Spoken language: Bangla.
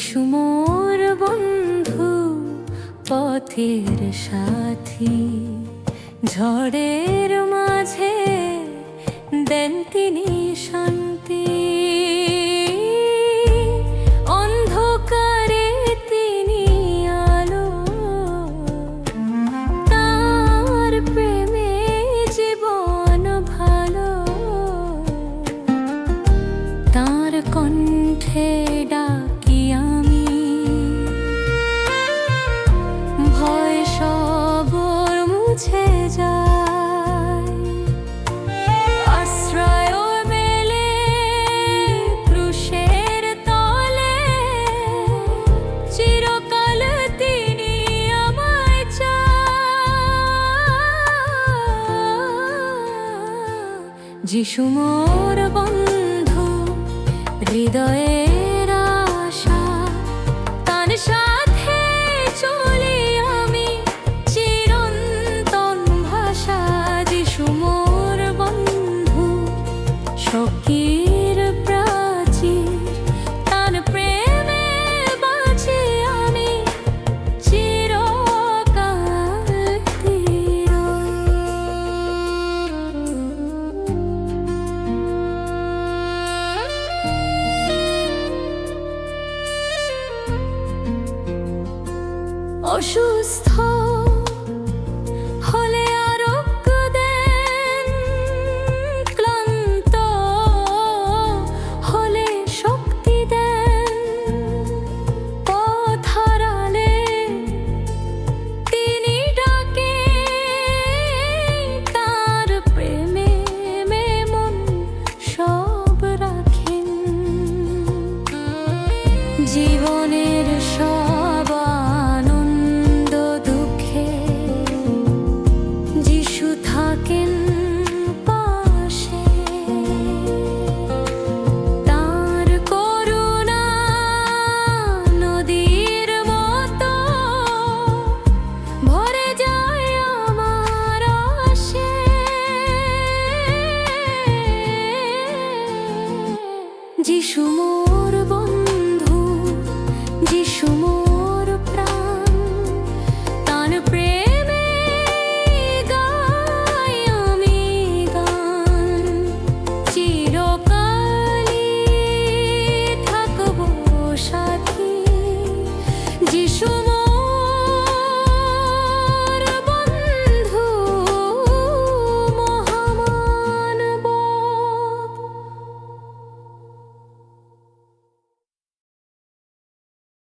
যিশু মোর বন্ধু, পথের সাথী, ঝড়ের মাঝে দেন তিনি শান্তি। অন্ধকারে তিনি আলো, তার প্রেমে জীবন ভালো। তার কণ্ঠে ডাকি আমি, ভয় সব মুছে যায়। আশ্রয় মেলে ক্রুশের তলে, চিরকাল তিনি আমায় চায়। যিশু মোর বন্ধু, হৃদয়ের আশা, তার সাথে চলি আমি চিরন্তন ভাষা। যিশু মোর বন্ধু, শক্তির প্রাচীর, তার প্রেমে বাঁচি আমি চিরকাল স্থির। অসুস্থ হলে আরোগ্য দেন, ক্লান্ত হলে শক্তি দেন। পথ হারালে তিনি ডাকেন, তার প্রেমে মন সব রাখেন। জীবনের সব আনন্দ দুঃখে যিশু থাকেন পাশে। তার করুণা নদীর মতো ভরে যায় আমার আশে। যিশু মোর বন্ধু, যিশু মোর প্রাণ, তার প্রেমে গাই আমি গান। চিরকালই থাকবো সাথী, যিশু